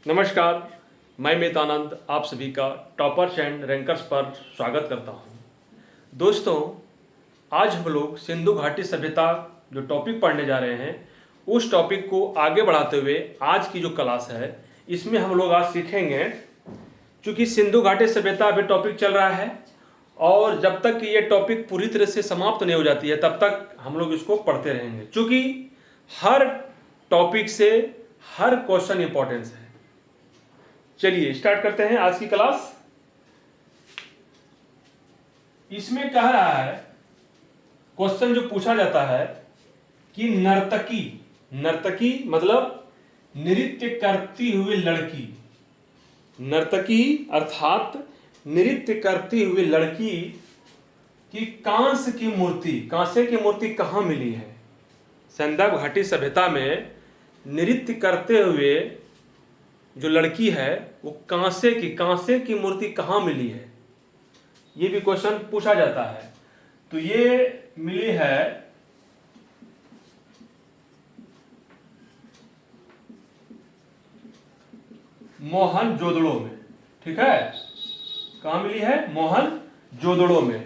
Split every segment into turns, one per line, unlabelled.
नमस्कार, मैं मितानंद आप सभी का टॉपर्स एंड रैंकर्स पर स्वागत करता हूं। दोस्तों, आज हम लोग सिंधु घाटी सभ्यता जो टॉपिक पढ़ने जा रहे हैं उस टॉपिक को आगे बढ़ाते हुए आज की जो क्लास है इसमें हम लोग आज सीखेंगे। क्योंकि सिंधु घाटी सभ्यता अभी टॉपिक चल रहा है और जब तक ये टॉपिक पूरी तरह से समाप्त नहीं हो जाती है तब तक हम लोग इसको पढ़ते रहेंगे, क्योंकि हर टॉपिक से हर क्वेश्चन इंपॉर्टेंस है। चलिए स्टार्ट करते हैं आज की क्लास। इसमें कह रहा है, क्वेश्चन जो पूछा जाता है कि नर्तकी मतलब नृत्य करती हुई लड़की, नर्तकी अर्थात नृत्य करती हुई लड़की की कांस्य की मूर्ति कहाँ मिली है? सिंधु घाटी सभ्यता में नृत्य करते हुए जो लड़की है वो कांसे की मूर्ति कहाँ मिली है, ये भी क्वेश्चन पूछा जाता है। तो ये मिली है मोहनजोदड़ो में। ठीक है, कहाँ मिली है? मोहनजोदड़ो में।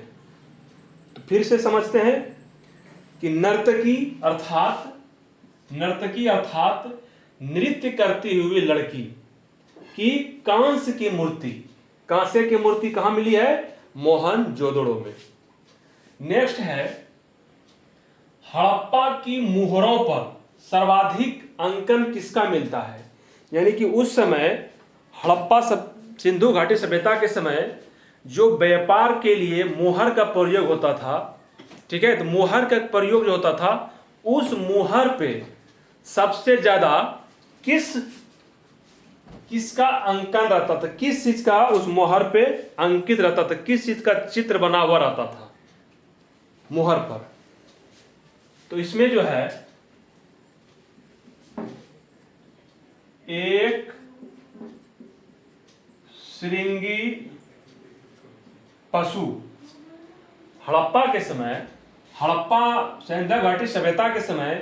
तो फिर से समझते हैं कि नर्तकी अर्थात नृत्य करती हुई लड़की की कांस्य की मूर्ति कहां मिली है? मोहनजोदड़ो में। नेक्स्ट है, हड़प्पा की मुहरों पर सर्वाधिक अंकन किसका मिलता है? यानी कि उस समय हड़प्पा सिंधु घाटी सभ्यता के समय जो व्यापार के लिए मोहर का प्रयोग होता था, ठीक है, तो मोहर का प्रयोग जो होता था उस मोहर पे सबसे ज्यादा किसका अंकन रहता था, किस चीज का उस मोहर पे अंकित रहता था, किस चीज का चित्र बना हुआ रहता था मोहर पर? तो इसमें जो है एक श्रृंगी पशु। सिंधु घाटी सभ्यता के समय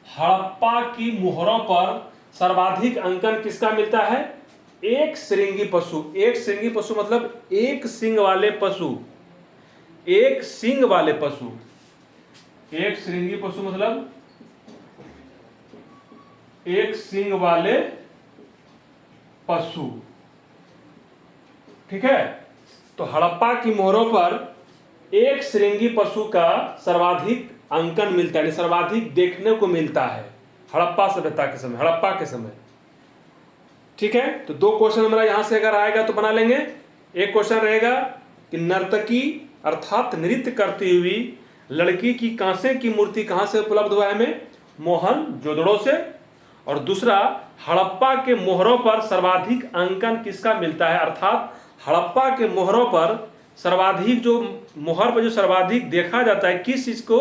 हड़प्पा की मोहरों पर सर्वाधिक अंकन किसका मिलता है? एक श्रृंगी पशु मतलब एक सिंग वाले पशु। एक श्रृंगी पशु मतलब एक सिंग वाले पशु। ठीक है, तो हड़प्पा की मोहरों पर एक श्रृंगी पशु का सर्वाधिक अंकन मिलता है, सर्वाधिक देखने को मिलता है हड़प्पा के समय। ठीक है, तो दो क्वेश्चन हमारा यहां से अगर आएगा तो बना लेंगे। एक क्वेश्चन रहेगा कि नर्तकी अर्थात नृत्य करती हुई लड़की की कांसे की मूर्ति कहां से उपलब्ध हुआ है हमें? मोहनजोदड़ो से। और दूसरा, हड़प्पा के मोहरों पर सर्वाधिक अंकन किसका मिलता है? अर्थात हड़प्पा के मोहरों पर सर्वाधिक जो मोहर पर जो सर्वाधिक देखा जाता है, किस चीज को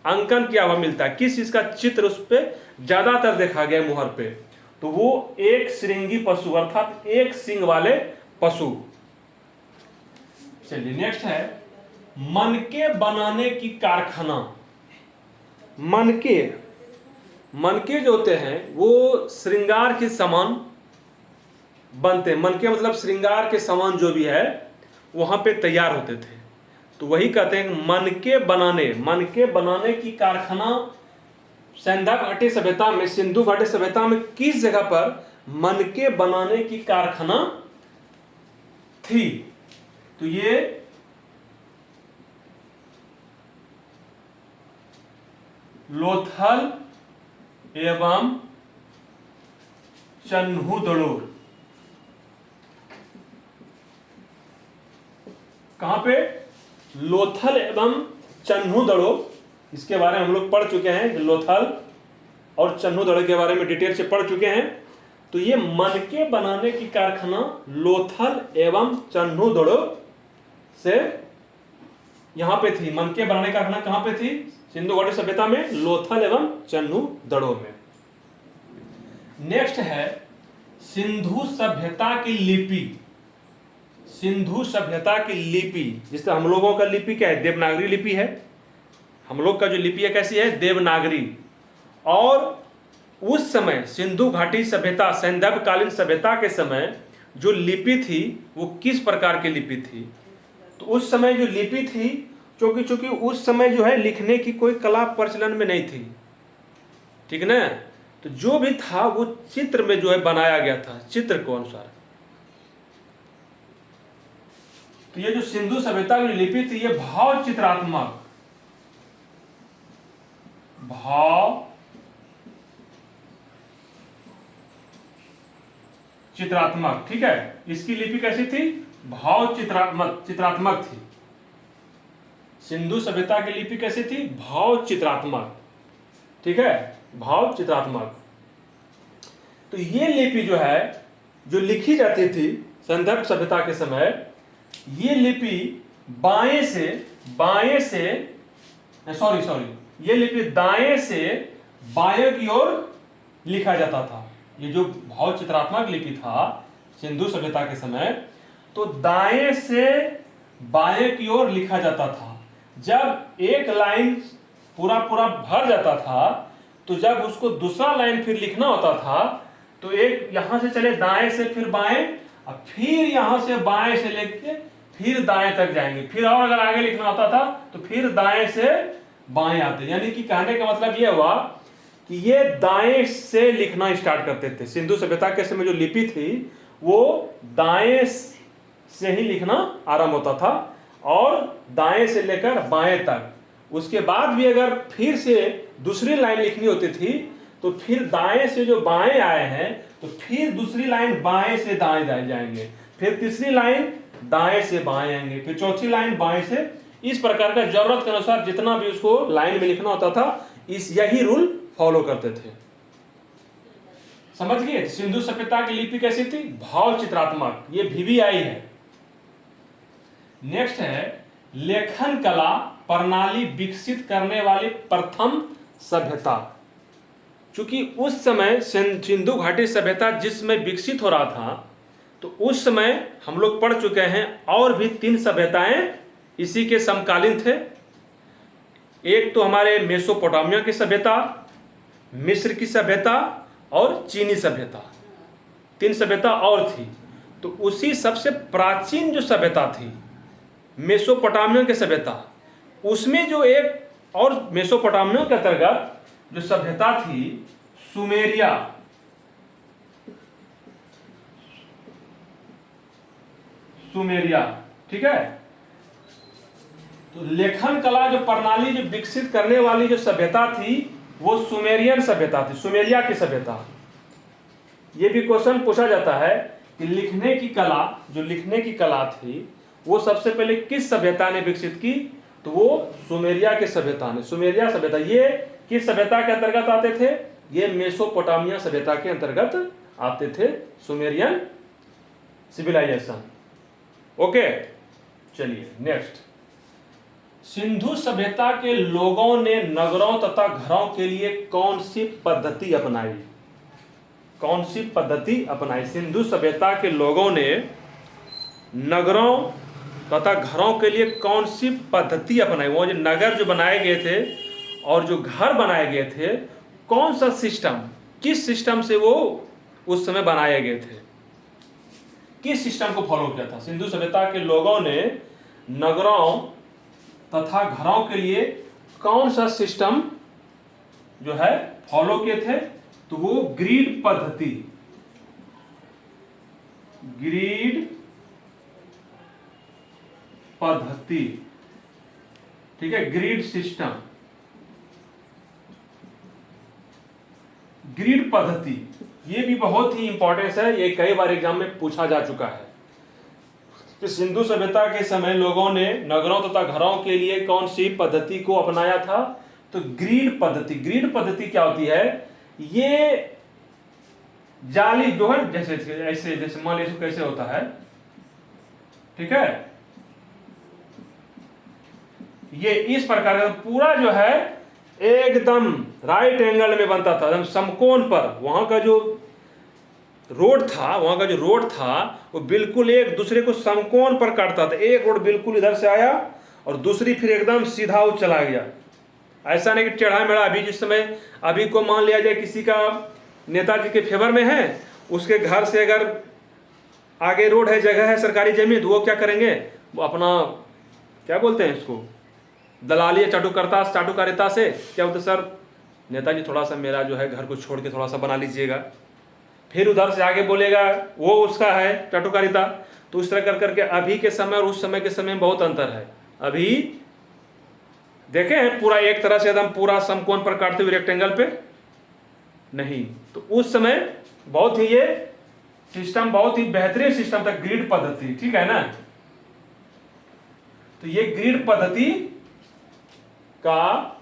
अंकन किया हुआ मिलता है, किस चीज का चित्र उस पर ज्यादातर देखा गया मोहर पे? तो वो एक श्रृंगी पशु अर्थात एक सिंग वाले पशु। चलिए नेक्स्ट है, मनके बनाने की कारखाना। मनके जो होते हैं वो श्रृंगार के सामान बनते हैं। मनके मतलब श्रृंगार के सामान जो भी है वहां पे तैयार होते थे, तो वही कहते हैं मनके बनाने की कारखाना सिंधु घाटी सभ्यता में किस जगह पर मनके बनाने की कारखाना थी? तो ये लोथल एवं चन्हुदड़ो। कहां पे? लोथल एवं चन्हुदड़ो। इसके बारे में हम लोग पढ़ चुके हैं, लोथल और चन्हुदड़ो के बारे में डिटेल से पढ़ चुके हैं। तो ये मनके बनाने की कारखाना लोथल एवं चन्हुदड़ो से यहां पे थी। मनके बनाने की कारखाना कहां पे थी? सिंधु घाटी सभ्यता में लोथल एवं चन्हुदड़ो में। नेक्स्ट है, सिंधु सभ्यता की लिपि। जिससे हम लोगों का लिपि क्या है? देवनागरी लिपि है। हम लोग का जो लिपि है कैसी है? देवनागरी। और उस समय सिंधु घाटी सभ्यता, सैंधवकालीन सभ्यता के समय जो लिपि थी वो किस प्रकार की लिपि थी? तो उस समय जो लिपि थी, चूंकि उस समय जो है लिखने की कोई कला प्रचलन में नहीं थी, ठीक ना, तो जो भी था वो चित्र में जो है बनाया गया था, चित्र को अनुसार। तो ये जो सिंधु सभ्यता की लिपि थी ये भाव चित्रात्मक, भाव चित्रात्मक, ठीक है, इसकी लिपि कैसी थी? भाव चित्रात्मक थी। सिंधु सभ्यता की लिपि कैसी थी? भाव चित्रात्मक, ठीक है, भाव चित्रात्मक। तो ये लिपि जो है, जो लिखी जाती थी सैंधव सभ्यता के समय, ये लिपि ये लिपि दाएं से बाएं की ओर लिखा जाता था। ये जो भाव चित्रात्मक लिपि था सिंधु सभ्यता के समय, तो दाएं से बाएं की ओर लिखा जाता था। जब एक लाइन पूरा भर जाता था, तो जब उसको दूसरा लाइन फिर लिखना होता था, तो एक यहां से चले दाएं से फिर बाएं, और फिर यहां से बाएं से लेके फिर दाएं तक जाएंगे, फिर और अगर आगे लिखना होता था तो फिर दाएं से बाएं आते। यानी कि कहने का मतलब यह हुआ कि ये दाएं से लिखना स्टार्ट करते थे। सिंधु सभ्यता के समय जो लिपि थी वो दाएं से ही लिखना आरंभ होता था, और दाएं से लेकर बाएं तक। उसके बाद भी अगर फिर से दूसरी लाइन लिखनी होती थी, तो फिर दाएं से जो बाएं आए हैं, तो फिर दूसरी लाइन बाएं से दाएं जाएंगे, फिर तीसरी लाइन दाएं से बाएं आएंगे, फिर चौथी लाइन बाएं से। इस प्रकार का जरूरत के अनुसार जितना भी उसको लाइन में लिखना होता था, यही रूल फॉलो करते थे। समझ गए? सिंधु सभ्यता की लिपि कैसी थी? भाव चित्रात्मक। ये VVI है। नेक्स्ट है लेखन कला प्रणाली विकसित करने वाली प्रथम सभ्यता। चूंकि उस समय सिंधु घाटी सभ्यता जिसमें विकसित हो रहा था, तो उस समय हम लोग पढ़ चुके हैं और भी 3 सभ्यताएं इसी के समकालीन थे। एक तो हमारे मेसोपोटामिया की सभ्यता, मिस्र की सभ्यता और चीनी सभ्यता। 3 सभ्यता और थी। तो उसी सबसे प्राचीन जो सभ्यता थी मेसोपोटामिया की सभ्यता, उसमें जो एक और मेसोपोटामिया के अंतर्गत जो सभ्यता थी सुमेरिया, ठीक है। तो लेखन कला जो प्रणाली जो विकसित करने वाली जो सभ्यता थी वो सुमेरियन सभ्यता थी, सुमेरिया की सभ्यता। ये भी क्वेश्चन पूछा जाता है कि लिखने की कला थी वो सबसे पहले किस सभ्यता ने विकसित की? तो वो सुमेरिया के सभ्यता ने। सुमेरिया सभ्यता ये किस सभ्यता के अंतर्गत आते थे? ये मेसोपोटामिया सभ्यता के अंतर्गत आते थे, सुमेरियन सिविलाइजेशन। ओके, चलिए नेक्स्ट। सिंधु सभ्यता के लोगों ने नगरों तथा घरों के लिए कौन सी पद्धति अपनाई? सिंधु सभ्यता के लोगों ने नगरों तथा घरों के लिए कौन सी पद्धति अपनाई? वो जो नगर जो बनाए गए थे और जो घर बनाए गए थे, कौन सा सिस्टम, किस सिस्टम से वो उस समय बनाए गए थे? किस सिस्टम को फॉलो किया था? सिंधु सभ्यता के लोगों ने नगरों तथा घरों के लिए कौन सा सिस्टम जो है फॉलो किए थे? तो वो ग्रिड पद्धति, ठीक है, ग्रिड सिस्टम, ग्रिड पद्धति। ये भी बहुत ही इंपॉर्टेंट है, ये कई बार एग्जाम में पूछा जा चुका है कि सिंधु सभ्यता के समय लोगों ने नगरों तथा घरों के लिए कौन सी पद्धति को अपनाया था? तो ग्रिड पद्धति। ग्रिड पद्धति क्या होती है? ये जाली जो है, जैसे मान लीजिए कैसे होता है, ठीक है, ये इस प्रकार का पूरा जो है एकदम राइट एंगल में बनता था, एकदम समकोण पर। वहां का जो रोड था वो बिल्कुल एक दूसरे को समकोण पर काटता था। एक रोड बिल्कुल इधर से आया और दूसरी फिर एकदम सीधा चला गया, ऐसा नहीं कि टेढ़ा मेढ़ा। अभी जिस समय अभी को मान लिया जाए किसी का नेताजी के फेवर में है, उसके घर से अगर आगे रोड है, जगह है, सरकारी जमीन, तो वो क्या करेंगे, वो अपना क्या बोलते हैं इसको, दलाली चाटुकारिता से क्या बोलते, सर नेताजी थोड़ा सा मेरा जो है घर को छोड़ के थोड़ा सा बना लीजिएगा। फिर उधर से आगे बोलेगा वो उसका है चाटुकारिता। तो इस तरह कर करके अभी के समय और उस समय के समय में बहुत अंतर है। अभी देखे हैं पूरा एक तरह से एकदम पूरा समकोण पर काटते हुए रेक्टेंगल पे नहीं, तो उस समय बहुत ही ये सिस्टम बहुत ही बेहतरीन सिस्टम था, ग्रिड पद्धति, ठीक है ना। तो ये ग्रिड पद्धति का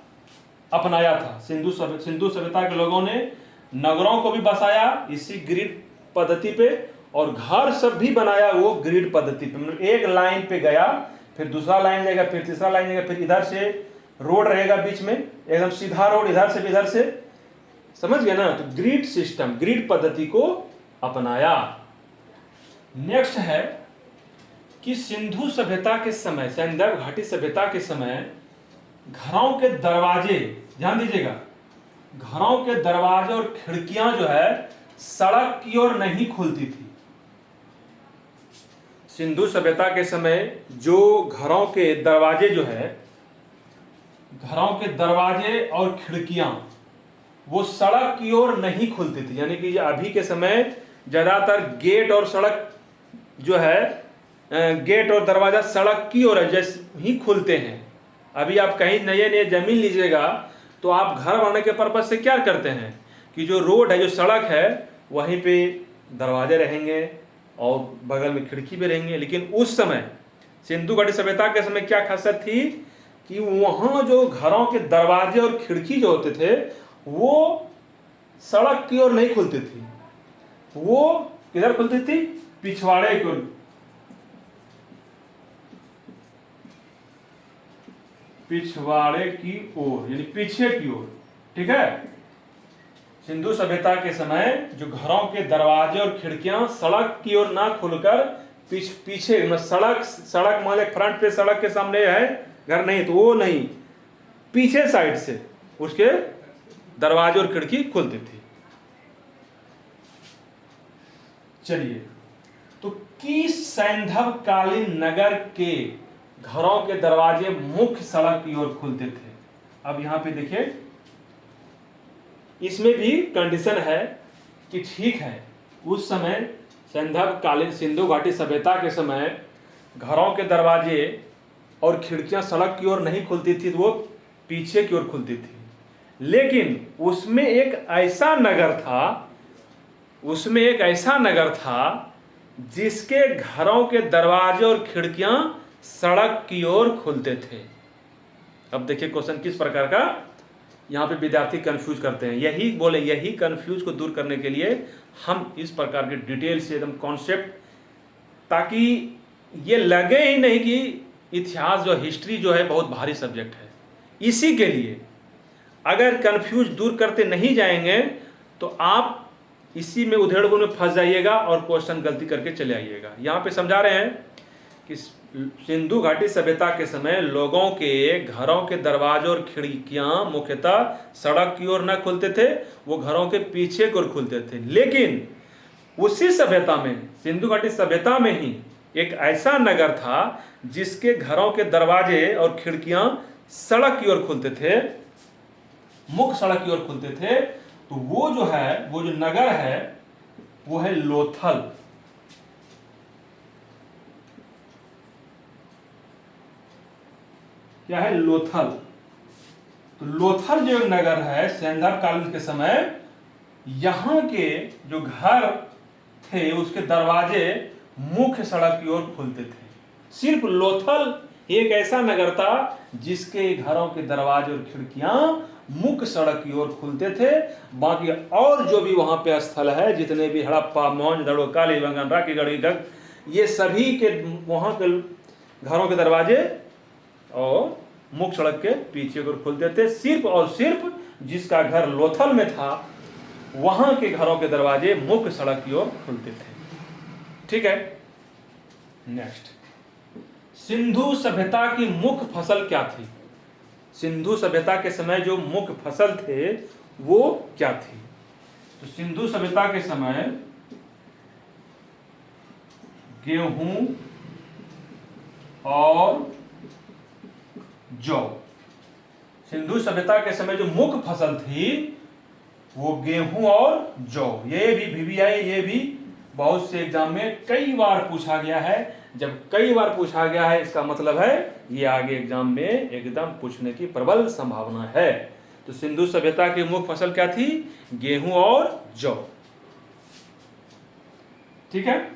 अपनाया था सिंधु सभ्यता के लोगों ने। नगरों को भी बसाया इसी ग्रिड पद्धति पे, और घर सब भी बनाया वो ग्रिड पद्धति पे। मतलब एक लाइन पे गया, फिर दूसरा लाइन जाएगा, फिर तीसरा लाइन जाएगा, फिर इधर से रोड रहेगा बीच में, एकदम सीधा रोड, इधर से भी इधर से, समझ गए ना। तो ग्रिड सिस्टम, ग्रिड पद्धति को अपनाया। नेक्स्ट है कि सिंधु सभ्यता के समय, सैंधव घाटी सभ्यता के समय घरों के दरवाजे, ध्यान दीजिएगा, घरों के दरवाजे और खिड़कियां जो है सड़क की ओर नहीं खुलती थी। सिंधु सभ्यता के समय जो घरों के दरवाजे जो है, घरों के दरवाजे और खिड़कियां वो सड़क की ओर नहीं खुलती थी। यानी कि अभी के समय ज्यादातर गेट और सड़क जो है, गेट और दरवाजा सड़क की ओर है जैसे ही खुलते हैं। अभी आप कहीं नए नए जमीन लीजिएगा तो आप घर बनाने के पर्पज से क्या करते हैं कि जो रोड है, जो सड़क है, वहीं पे दरवाजे रहेंगे और बगल में खिड़की भी रहेंगे। लेकिन उस समय सिंधु घाटी सभ्यता के समय क्या खासियत थी कि वहाँ जो घरों के दरवाजे और खिड़की जो होते थे वो सड़क की ओर नहीं खुलती थी, वो किधर खुलती थी, पिछवाड़े की ओर, पिछवाड़े की ओर, यानी पीछे की ओर, ठीक है। सिंधु सभ्यता के समय जो घरों के दरवाजे और खिड़कियां सड़क की ओर ना खुलकर पीछे, सड़क मान ले फ्रंट पे सड़क के सामने है घर, नहीं तो वो नहीं, पीछे साइड से उसके दरवाजे और खिड़की खुलती थी। चलिए, तो किस सैंधव कालीन नगर के घरों के दरवाजे मुख्य सड़क की ओर खुलते थे? अब यहां पे देखिए, इसमें भी कंडीशन है कि ठीक है, उस समय सैंधव कालीन सिंधु घाटी सभ्यता के समय घरों के दरवाजे और खिड़कियां सड़क की ओर नहीं खुलती थी, तो वो पीछे की ओर खुलती थी। लेकिन उसमें एक ऐसा नगर था जिसके घरों के दरवाजे और खिड़कियां सड़क की ओर खुलते थे। अब देखिए क्वेश्चन किस प्रकार का यहाँ पे विद्यार्थी कंफ्यूज करते हैं। यही कंफ्यूज को दूर करने के लिए हम इस प्रकार के डिटेल से एकदम कॉन्सेप्ट, ताकि ये लगे ही नहीं कि इतिहास जो हिस्ट्री जो है बहुत भारी सब्जेक्ट है। इसी के लिए अगर कंफ्यूज दूर करते नहीं जाएंगे तो आप इसी में उधेड़-बुन में फंस जाइएगा और क्वेश्चन गलती करके चले आइएगा। यहाँ पे समझा रहे हैं कि सिंधु घाटी सभ्यता के समय लोगों के घरों के दरवाजे और खिड़कियां मुख्यतः सड़क की ओर न खुलते थे, वो घरों के पीछे की ओर खुलते थे। लेकिन उसी सभ्यता में, सिंधु घाटी सभ्यता में ही एक ऐसा नगर था जिसके घरों के दरवाजे और खिड़कियां सड़क की ओर खुलते थे, मुख्य सड़क की ओर खुलते थे। तो वो जो है, वो जो नगर है वो है लोथल। क्या है? लोथल। तो लोथल जो नगर है सैंधव कालीन के समय, यहां के जो घर थे उसके दरवाजे मुख्य सड़क की ओर खुलते थे। सिर्फ लोथल एक ऐसा नगर था जिसके घरों के दरवाजे और खिड़कियां मुख्य सड़क की ओर खुलते थे। बाकी और जो भी वहां पे स्थल है, जितने भी हड़प्पा, मोहनजोदड़ो, कालीबंगन, राखीगढ़, ये सभी के वहां के घरों के दरवाजे और मुख्य सड़क के पीछे की ओर खुलते थे। सिर्फ और सिर्फ जिसका घर लोथल में था वहां के घरों के दरवाजे मुख्य सड़क की ओर खुलते थे। ठीक है, नेक्स्ट, सिंधु सभ्यता की मुख्य फसल क्या थी? सिंधु सभ्यता के समय जो मुख्य फसल थे वो क्या थी? तो सिंधु सभ्यता के समय गेहूं और जौ। सिंधु सभ्यता के समय जो मुख्य फसल थी वो गेहूं और जौ। ये भी VVI, ये भी बहुत से एग्जाम में कई बार पूछा गया है। जब कई बार पूछा गया है इसका मतलब है ये आगे एग्जाम में एकदम पूछने की प्रबल संभावना है। तो सिंधु सभ्यता की मुख्य फसल क्या थी? गेहूं और जौ। ठीक है।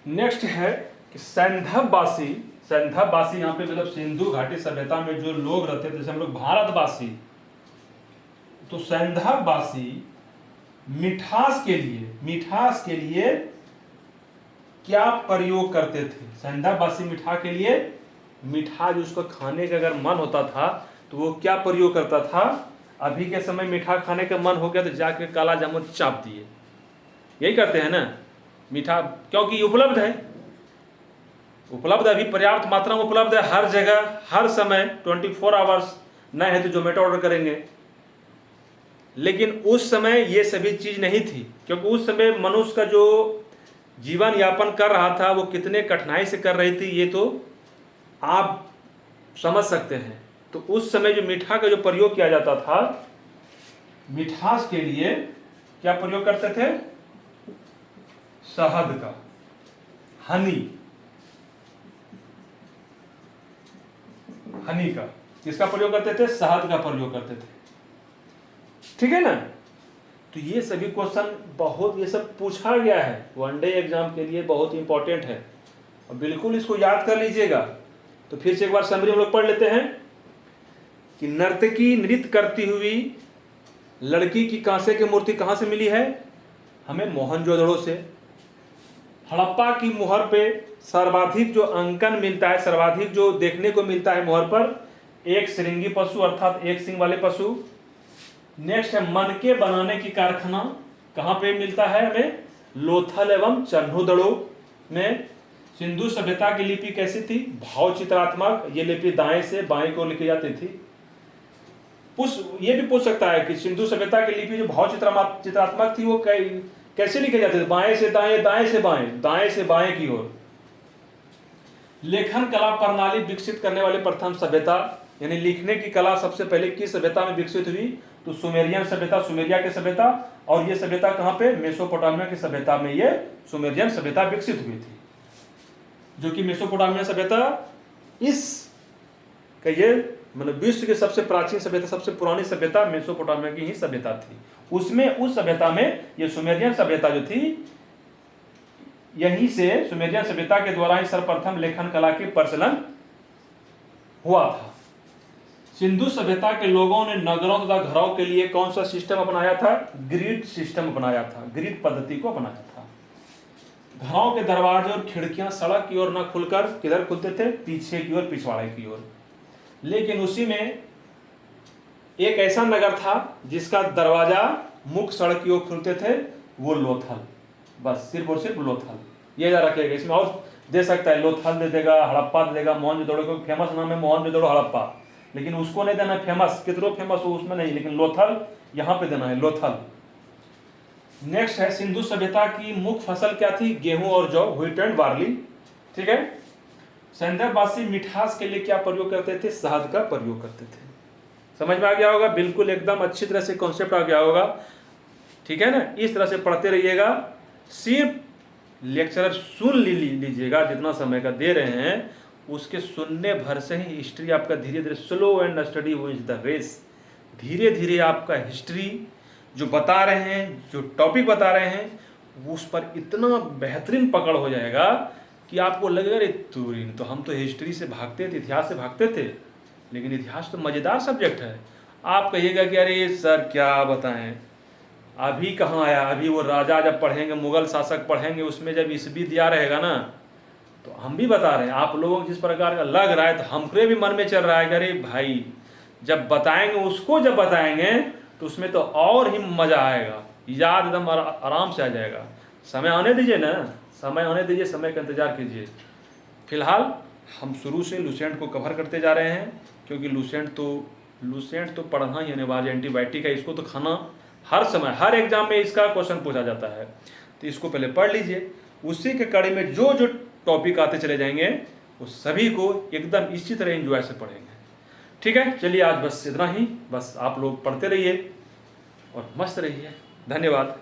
नेक्स्ट है कि सैंधववासी यहाँ पे मतलब सिंधु घाटी सभ्यता में जो लोग रहते थे, जैसे हम लोग भारतवासी, तो सैंधववासी मिठास के लिए क्या प्रयोग करते थे? सैंधववासी मिठास जो उसको खाने का अगर मन होता था तो वो क्या प्रयोग करता था? अभी के समय मीठा खाने का मन हो गया तो जाके काला जामुन चाप दिए, यही करते हैं ना। मीठा क्योंकि उपलब्ध है, अभी पर्याप्त मात्रा में उपलब्ध है हर जगह हर समय, 24 आवर्स, न है तो जोमेटो ऑर्डर करेंगे। लेकिन उस समय ये सभी चीज़ नहीं थी, क्योंकि उस समय मनुष्य का जो जीवन यापन कर रहा था वो कितने कठिनाई से कर रही थी ये तो आप समझ सकते हैं। तो उस समय जो मीठा का जो प्रयोग किया जाता था, मिठास के लिए क्या प्रयोग करते थे? शहद का, हनी का, किसका प्रयोग करते थे? शहद का प्रयोग करते थे। ठीक है ना। तो ये सभी क्वेश्चन बहुत ये सब पूछा गया है, वनडे एग्जाम के लिए बहुत इंपॉर्टेंट है और बिल्कुल इसको याद कर लीजिएगा। तो फिर से एक बार समरी हम लोग पढ़ लेते हैं कि नर्तकी नृत्य करती हुई लड़की की कांसे की मूर्ति कहाँ से मिली है? हमें मोहनजोदड़ो से। हड़प्पा की मुहर पे सर्वाधिक जो अंकन मिलता है, सर्वाधिक जो देखने को मिलता है मुहर पर, एक श्रृंगी पशु अर्थात एक सिंह वाले पशु। नेक्स्ट है मनके बनाने की कारखाना कहाँ पे मिलता है हमें? लोथल एवं चन्हुदड़ो में। सिंधु सभ्यता की लिपि कैसी थी? भाव चित्रात्मक। ये लिपि दाएं से बाएं को लिखी जाती थी। ये भी पूछ सकता है कि सिंधु सभ्यता की लिपि जो भाव चित्रात्मक थी वो कैसे लिखे जाते थे? बाएं से दाएं, दाएं से बाएं, दाएं से बाएं की ओर। लेखन कला प्रणाली विकसित करने वाली प्रथम सभ्यता, यानी लिखने की कला सबसे पहले किस सभ्यता में विकसित हुई? तो सुमेरियन सभ्यता, सुमेरिया की सभ्यता। और ये सभ्यता कहाँ पे? मेसोपोटामिया की सभ्यता में ये सुमेरियन सभ्यता विकसित हुई थी, जो कि मेसोपोटामिया सभ्यता इस ये मतलब विश्व की सबसे प्राचीन सभ्यता, सबसे पुरानी सभ्यता मेसोपोटामिया की ही सभ्यता थी। उसमें उस सभ्यता में ये सुमेरियन सभ्यता जो थी, यहीं से सुमेरियन सभ्यता के द्वारा ही सर्वप्रथम लेखन कला के प्रचलन हुआ था। सिंधु सभ्यता के लोगों ने नगरों तथा घरों के लिए कौन सा सिस्टम अपनाया था? ग्रिड सिस्टम अपनाया था, ग्रिड पद्धति को अपनाया था। घरों के दरवाजे और खिड़कियां सड़क की ओर न खुलकर किधर खुलते थे? पीछे की ओर, पिछवाड़े की ओर। लेकिन उसी में एक ऐसा नगर था जिसका दरवाजा मुख्य सड़क की ओर खुलते थे, वो लोथल। बस सिर्फ और सिर्फ लोथल, ये याद रखिएगा। इसमें और दे सकता है, लोथल दे देगा, हड़प्पा दे देगा, मोहनजोदड़ो को फेमस नाम है मोहनजोदड़ो, हड़प्पा, लेकिन उसको नहीं देना फेमस, कितनों फेमस हो उसमें नहीं, लेकिन लोथल यहाँ पे देना है, लोथल। नेक्स्ट है सिंधु सभ्यता की मुख्य फसल क्या थी? गेहूं और जौ, व्हीट एंड बार्ली। ठीक है। सैंधववासी मिठास के लिए क्या प्रयोग करते थे? शहद का प्रयोग करते थे। समझ में आ गया होगा? बिल्कुल एकदम अच्छी तरह से कॉन्सेप्ट आ गया होगा। ठीक है ना। इस तरह से पढ़ते रहिएगा, सिर्फ लेक्चरर सुन लीजिएगा, जितना समय का दे रहे हैं उसके सुनने भर से ही हिस्ट्री आपका धीरे धीरे, slow and steady wins the race, धीरे धीरे आपका हिस्ट्री जो बता रहे हैं, जो टॉपिक बता रहे हैं, उस पर इतना बेहतरीन पकड़ हो जाएगा कि आपको लगेगा अरे तुरीन, तो हम तो हिस्ट्री से भागते थे, इतिहास से भागते थे, लेकिन इतिहास तो मज़ेदार सब्जेक्ट है। आप कहिएगा कि अरे सर क्या बताएं, अभी कहाँ आया, अभी वो राजा जब पढ़ेंगे, मुगल शासक पढ़ेंगे, उसमें जब ईस्वी दिया रहेगा ना, तो हम भी बता रहे हैं आप लोगों को जिस प्रकार का लग रहा है, तो हमको भी मन में चल रहा है कि अरे भाई जब बताएंगे, उसको जब बताएंगे तो उसमें तो और ही मज़ा आएगा, याद एकदम आराम से आ जाएगा। समय आने दीजिए ना, समय आने दीजिए, समय का इंतज़ार कीजिए। फिलहाल हम शुरू से लुसेंट को कवर करते जा रहे हैं, क्योंकि लुसेंट तो पढ़ना ही अनिवार्य, एंटीबायोटिक है, इसको तो खाना हर समय, हर एग्जाम में इसका क्वेश्चन पूछा जाता है। तो इसको पहले पढ़ लीजिए, उसी के कड़ी में जो जो टॉपिक आते चले जाएंगे वो सभी को एकदम इसी तरह एंजॉय से पढ़ेंगे। ठीक है, चलिए आज बस इतना ही। बस आप लोग पढ़ते रहिए और मस्त रहिए। धन्यवाद।